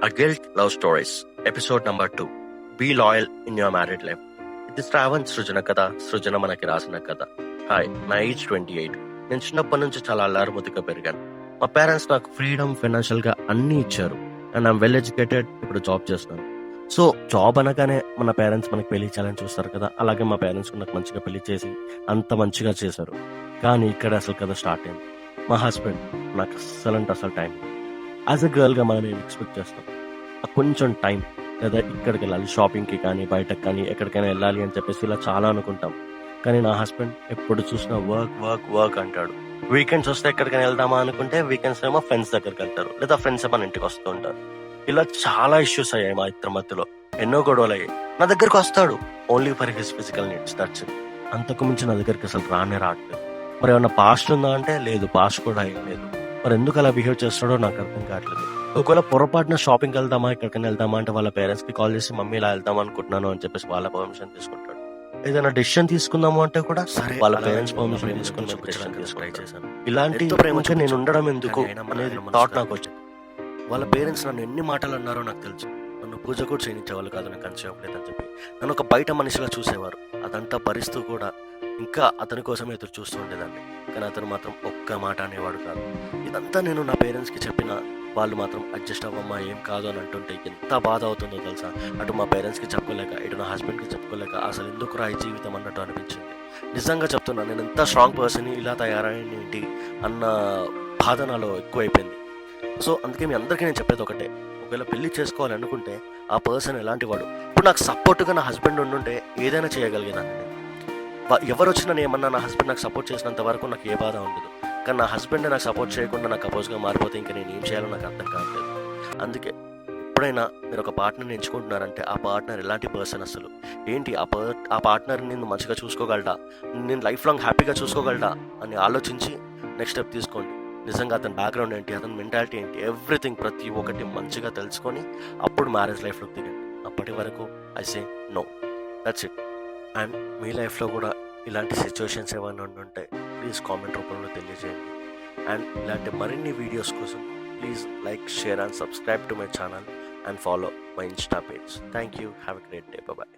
A Guilt Love Stories, episode number 2. Be loyal in your married life. ఇది శ్రావణ్ సృజన కథ. సృజన మనకి రాసిన కథ. హాయ్, నా ఏజ్ 28. నేను చిన్నప్పటి నుంచి చాలా అల్లారుముద్దుగా పెరిగాను. మా పేరెంట్స్ నాకు ఫ్రీడమ్, ఫైనాన్షియల్ గా అన్ని ఇచ్చారు. And I'm well educated. ఇప్పుడు జాబ్ చేస్తున్నాను. సో జాబ్ అనగానే మన పేరెంట్స్ మనకి పెళ్లి చేయాలని చూస్తారు కదా. అలాగే మా పేరెంట్స్ నాకు మంచిగా పెళ్లి చేసి అంత మంచిగా చేశారు. కానీ ఇక్కడ అసలు కథ స్టార్ట్ అయింది. మా హస్బెండ్ నాకు అసలు టైం యాజ్ అ గర్ల్గా మనం ఏం ఎక్స్పెక్ట్ చేస్తాం, కొంచెం టైం, లేదా ఇక్కడికి వెళ్ళాలి, షాపింగ్కి కానీ బయటకు కానీ ఎక్కడికైనా వెళ్ళాలి అని చెప్పేసి ఇలా చాలా అనుకుంటాం. కానీ నా హస్బెండ్ ఎప్పుడు చూసినా వర్క్ వర్క్ వర్క్ అంటాడు. వీకెండ్స్ వస్తే ఎక్కడికైనా వెళ్దామా అనుకుంటే వీకెండ్స్ ఏమో ఫ్రెండ్స్ దగ్గరికి వెళ్తారు, లేదా ఫ్రెండ్స్ మన ఇంటికి వస్తూ ఉంటారు. ఇలా చాలా ఇష్యూస్ అయ్యాయి మా ఇద్దరి మధ్యలో. ఎన్నో గొడవలు అయ్యాయి. నా దగ్గరకు వస్తాడు only for his physical needs, that's it. అంతకు మించి నా దగ్గరికి అసలు రావట్లేదు. మరి ఏమన్నా పాస్ట్ ఉందా అంటే లేదు, పాస్ట్ కూడా ఏం లేదు. మరి ఎందుకు అలా బిహేవ్ చేస్తాడో నాకు అర్థం కావట్లేదు. ఒకవేళ పొరపాటున షాపింగ్కి వెళ్దామా, ఎక్కడికైనా వెళ్దామా అంటే వాళ్ళ పేరెంట్స్ కి కాల్ చేసి మమ్మీ ఇలా వెళ్దాం అనుకుంటున్నాను అని చెప్పేసి వాళ్ళ పర్మిషన్ తీసుకుంటాడు. ఏదైనా డెసిషన్ తీసుకుందాము అంటే కూడా సరే వాళ్ళ పేరెంట్స్ పర్మిషన్ తీసుకుని ట్రై చేశాను. ఇలాంటి ప్రేమగా నేను ఉండడం ఎందుకు అనేది థాట్ నాకు వచ్చింది. వాళ్ళ పేరెంట్స్ నన్ను ఎన్ని మాటలు అన్నారో నాకు తెలుసు. నన్ను పూజ కూడా చేయనిచ్చేవాళ్ళు కాదు, నాకు కన్సీ అవ్వలేదని చెప్పి నన్ను ఒక బయట మనిషిలా చూసేవారు. అదంతా భరిస్తూ కూడా ఇంకా అతని కోసం ఎదురు చూస్తూ ఉండేదాన్ని. కానీ అతను మాత్రం ఒక్క మాట అనేవాడు కాదు. ఇదంతా నేను నా పేరెంట్స్కి చెప్పిన వాళ్ళు మాత్రం అడ్జస్ట్ అవ్వమ్మా, ఏం కాదు అని అంటుంటే ఎంత బాధ అవుతుందో తెలుసా. అటు మా పేరెంట్స్కి చెప్పుకోలేక, ఇటు నా హస్బెండ్కి చెప్పుకోలేక అసలు ఎందుకు రా ఈ జీవితం అన్నట్టు అనిపించింది. నిజంగా చెప్తున్నా, నేను ఎంత స్ట్రాంగ్ పర్సన్ ఇలా తయారైంది ఏంటి అన్న బాధ నాలో ఎక్కువైపోయింది. సో అందుకే మీ అందరికీ నేను చెప్పేది ఒకటే, ఒకవేళ పెళ్లి చేసుకోవాలనుకుంటే ఆ పర్సన్ ఎలాంటి వాడు. ఇప్పుడు నాకు సపోర్ట్గా నా హస్బెండ్ ఉండుంటే ఏదైనా చేయగలిగేదాన్ని. ఎవరు వచ్చినా ఏమన్నా నా హస్బెండ్ నాకు సపోర్ట్ చేసినంత వరకు నాకు ఏ బాధ ఉండదు. కానీ నా హస్బెండ్ నాకు సపోర్ట్ చేయకుండా నాకు అపోజ్గా మారిపోతే ఇంకా నేను ఏం చేయాలో నాకు అర్థం కావట్లేదు. అందుకే ఎప్పుడైనా మీరు ఒక పార్ట్నర్ని ఎంచుకుంటున్నారంటే ఆ పార్ట్నర్ ఎలాంటి పర్సన్, అసలు ఏంటి, ఆ పార్ట్నర్ నేను మంచిగా చూసుకోగలడా, నేను లైఫ్ లాంగ్ హ్యాపీగా చూసుకోగలడా అని ఆలోచించి నెక్స్ట్ స్టెప్ తీసుకోండి. నిజంగా అతని బ్యాక్గ్రౌండ్ ఏంటి, అతని మెంటాలిటీ ఏంటి, ఎవ్రీథింగ్ ప్రతి ఒక్కటి మంచిగా తెలుసుకొని అప్పుడు మ్యారేజ్ లైఫ్లోకి దిగండి. అప్పటి వరకు I say no, that's it. And మీ లైఫ్లో కూడా ఇలాంటి సిచ్యువేషన్స్ ఏమైనా ఉంటే ప్లీజ్ కామెంట్ రూపంలో తెలియజేయండి. అండ్ ఇలాంటి మరిన్ని వీడియోస్ కోసం please like, share and subscribe to my channel and follow my insta page. Thank you. Have a great day. Bye.